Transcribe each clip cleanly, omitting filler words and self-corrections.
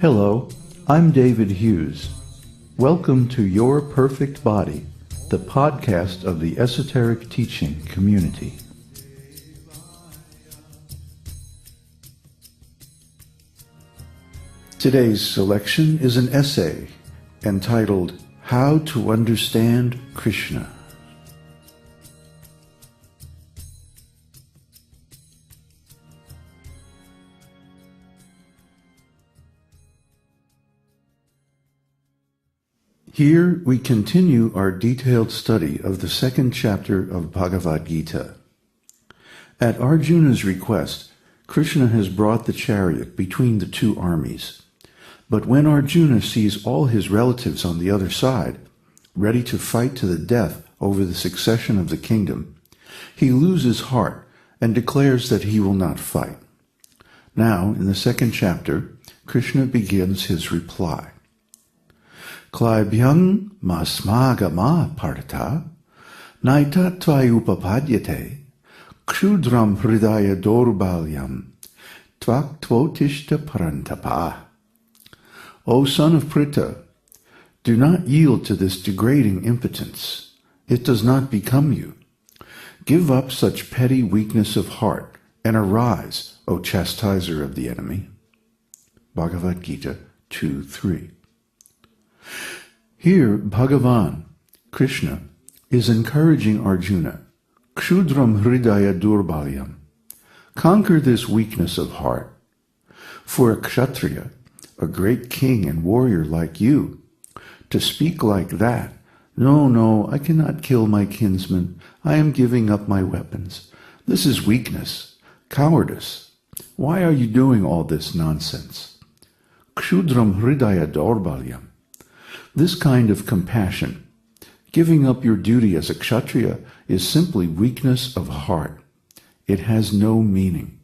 Hello, I'm David Hughes. Welcome to Your Perfect Body, the podcast of the Esoteric Teaching Community. Today's selection is an essay entitled How to Understand Kṛṣṇa. Here we continue our detailed study of the second chapter of Bhagavad-gita. At Arjuna's request, Kṛṣṇa has brought the chariot between the two armies. But when Arjuna sees all his relatives on the other side, ready to fight to the death over the succession of the kingdom, he loses heart and declares that he will not fight. Now, in the second chapter, Kṛṣṇa begins his reply. Klaibyam gamah partha, naitat tvayy upapadyate, ksudram hrdaya-daurbalyam, tyaktvottistha parantapa. O son of Prtha, do not yield to this degrading impotence. It does not become you. Give up such petty weakness of heart, and arise, O chastiser of the enemy. Bhagavad-gita 2:3. Here, Bhagavan, Kṛṣṇa, is encouraging Arjuna, ksudram hrdaya-daurbalyam, conquer this weakness of heart. For a kshatriya, a great king and warrior like you, to speak like that, no, I cannot kill my kinsman, I am giving up my weapons. This is weakness, cowardice. Why are you doing all this nonsense? Ksudram hrdaya-daurbalyam. This kind of compassion, giving up your duty as a kshatriya, is simply weakness of heart. It has no meaning.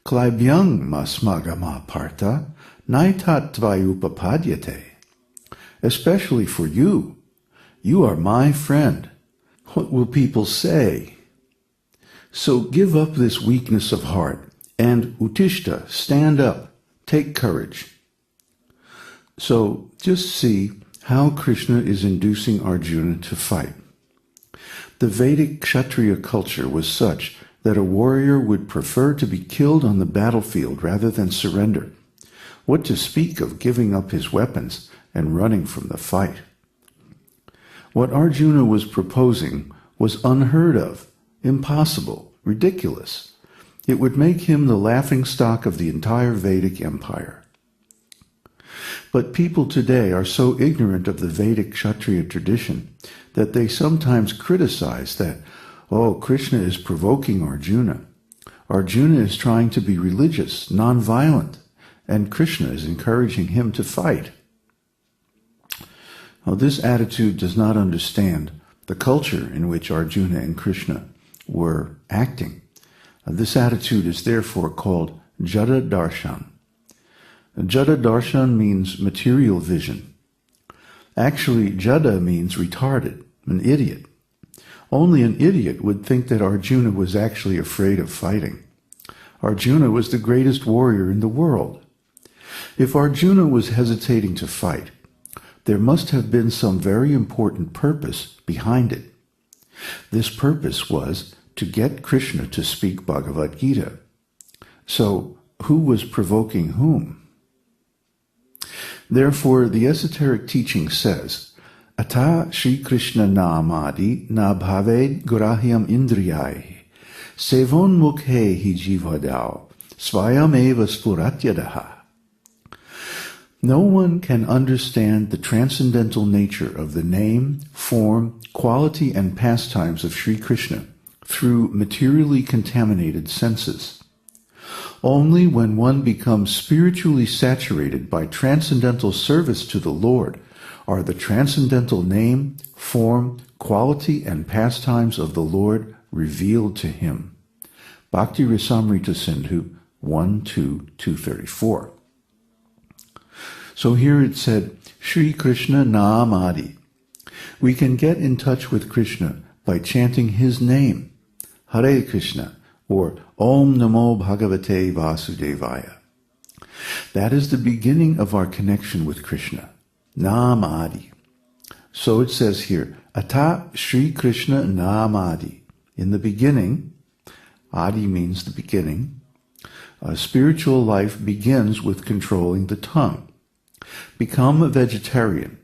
Klaibyam gamah partha, naitat tvayy upapadyate. Especially for you. You are my friend. What will people say? So give up this weakness of heart, and uttishta, stand up, take courage. So just see how Kṛṣṇa is inducing Arjuna to fight. The Vedic kshatriya culture was such that a warrior would prefer to be killed on the battlefield rather than surrender. What to speak of giving up his weapons and running from the fight? What Arjuna was proposing was unheard of, impossible, ridiculous. It would make him the laughingstock of the entire Vedic empire. But people today are so ignorant of the Vedic Kshatriya tradition that they sometimes criticize that, Kṛṣṇa is provoking Arjuna. Arjuna is trying to be religious, non-violent, and Kṛṣṇa is encouraging him to fight. Now, this attitude does not understand the culture in which Arjuna and Kṛṣṇa were acting. This attitude is therefore called jada darshan. Jada darshan means material vision. Actually, jada means retarded, an idiot. Only an idiot would think that Arjuna was actually afraid of fighting. Arjuna was the greatest warrior in the world. If Arjuna was hesitating to fight, there must have been some very important purpose behind it. This purpose was to get Kṛṣṇa to speak Bhagavad-gita. So, who was provoking whom? Therefore, the esoteric teaching says, Ata Shri Kṛṣṇa namadi na bhaved gurahyam indriyai, sevon mukhe hi jivadao, svayam eva spuratyadaha. No one can understand the transcendental nature of the name, form, quality, and pastimes of Sri Kṛṣṇa through materially contaminated senses. Only when one becomes spiritually saturated by transcendental service to the Lord are the transcendental name, form, quality, and pastimes of the Lord revealed to him. Bhakti Rasamrita Sindhu 1.2.234. So here it said, Shri Kṛṣṇa namadi. We can get in touch with Kṛṣṇa by chanting his name, Hare Krishna, or Om Namo Bhagavate Vasudevaya. That is the beginning of our connection with Kṛṣṇa. Nam Adi. So it says here, Ata Shri Kṛṣna Nam Adi. In the beginning, Adi means the beginning. Spiritual life begins with controlling the tongue. Become a vegetarian.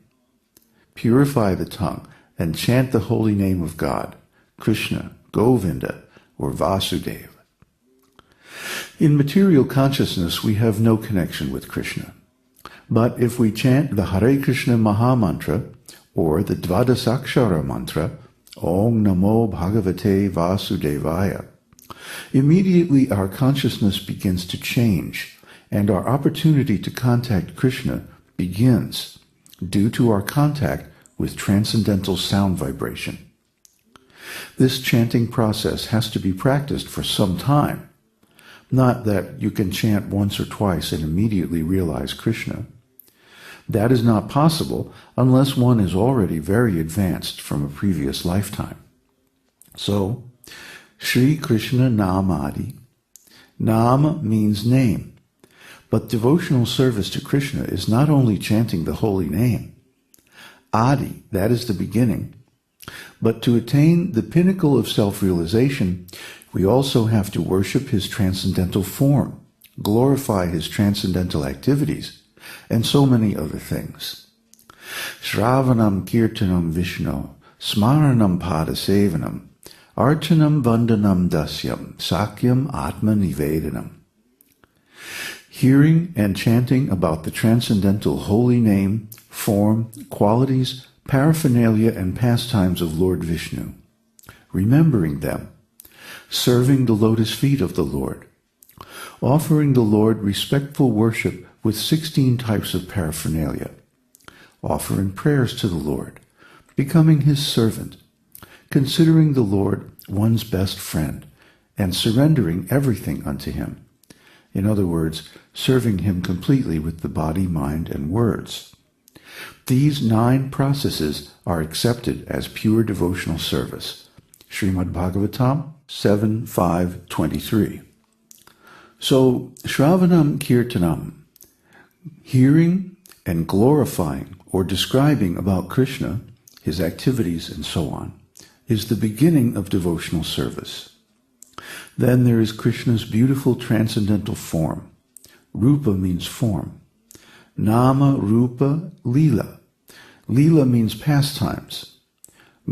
Purify the tongue and chant the holy name of God, Kṛṣna, Govinda, or Vasudeva. In material consciousness, we have no connection with Kṛṣna. But if we chant the Hare Krishna Maha Mantra, or the Dvadasakshara Mantra, Om Namo Bhagavate Vasudevaya, immediately our consciousness begins to change, and our opportunity to contact Kṛṣna begins, due to our contact with transcendental sound vibration. This chanting process has to be practiced for some time. Not that you can chant once or twice and immediately realize Kṛṣna. That is not possible unless one is already very advanced from a previous lifetime. So, Shri Kṛṣna Nam Adi. Nam means name, but devotional service to Kṛṣna is not only chanting the holy name. Adi, that is the beginning. But to attain the pinnacle of self-realization, we also have to worship his transcendental form, glorify his transcendental activities, and so many other things. Shravanam kirtanam Vishnu, smaranam padasevanam, archanam vandanam dasyam, sakyam atma nivedanam. Hearing and chanting about the transcendental holy name, form, qualities, paraphernalia, and pastimes of Lord Vishnu, remembering them, serving the lotus feet of the Lord, offering the Lord respectful worship with 16 types of paraphernalia, offering prayers to the Lord, becoming his servant, considering the Lord one's best friend, and surrendering everything unto him. In other words, serving him completely with the body, mind, and words. These 9 processes are accepted as pure devotional service. Srimad Bhagavatam 7:5-23. So, Shravanam Kirtanam, hearing and glorifying or describing about Kṛṣna, his activities and so on, is the beginning of devotional service. Then there is Kṛṣna's beautiful transcendental form. Rupa means form. Nama, Rupa, Lila. Lila means pastimes.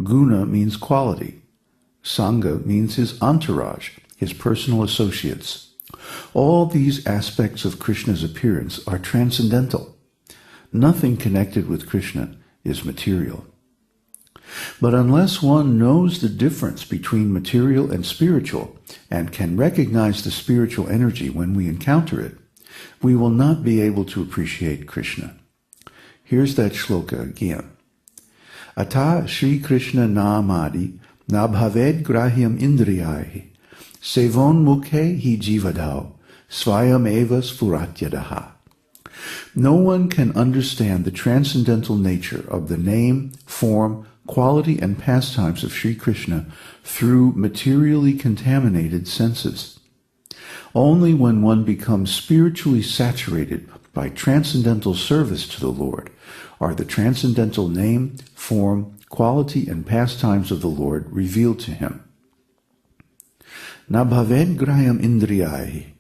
Guna means quality. Sangha means his entourage, his personal associates. All these aspects of Kṛṣna's appearance are transcendental. Nothing connected with Kṛṣna is material. But unless one knows the difference between material and spiritual, and can recognize the spiritual energy when we encounter it, we will not be able to appreciate Kṛṣna. Here's that shloka again. Ata Shri Kṛṣna Namadi na bhaved grahyam indriyai sevon mukhe hi jivadau svayam eva sfuratyadaha. No one can understand the transcendental nature of the name, form, quality, and pastimes of Sri Kṛṣna through materially contaminated senses. Only when one becomes spiritually saturated by transcendental service to the Lord are the transcendental name, form, quality, and pastimes of the Lord revealed to him. Na bhaved graham indriyai.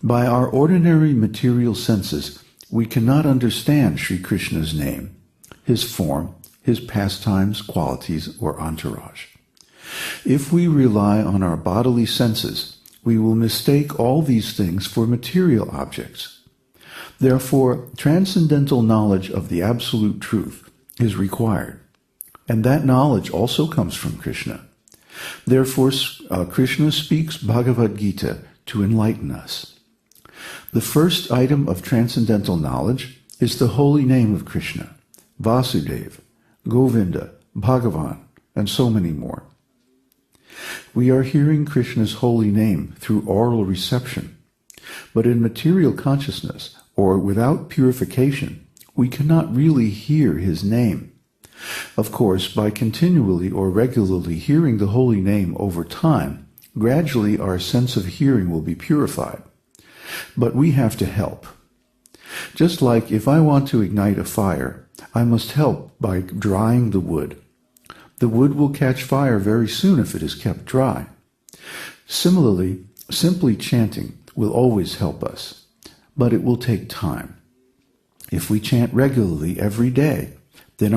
By our ordinary material senses, we cannot understand Sri Kṛṣna's name, his form, his pastimes, qualities, or entourage. If we rely on our bodily senses, we will mistake all these things for material objects. Therefore, transcendental knowledge of the absolute truth is required, and that knowledge also comes from Kṛṣna. Therefore, Kṛṣna speaks Bhagavad-gita to enlighten us. The first item of transcendental knowledge is the holy name of Kṛṣna, Vasudeva, Govinda, Bhagavan, and so many more. We are hearing Kṛṣna's holy name through oral reception, but in material consciousness, or without purification, we cannot really hear his name. Of course, by continually or regularly hearing the holy name over time, gradually our sense of hearing will be purified. But we have to help. Just like if I want to ignite a fire, I must help by drying the wood. The wood will catch fire very soon if it is kept dry. Similarly, simply chanting will always help us, but it will take time. If we chant regularly every day,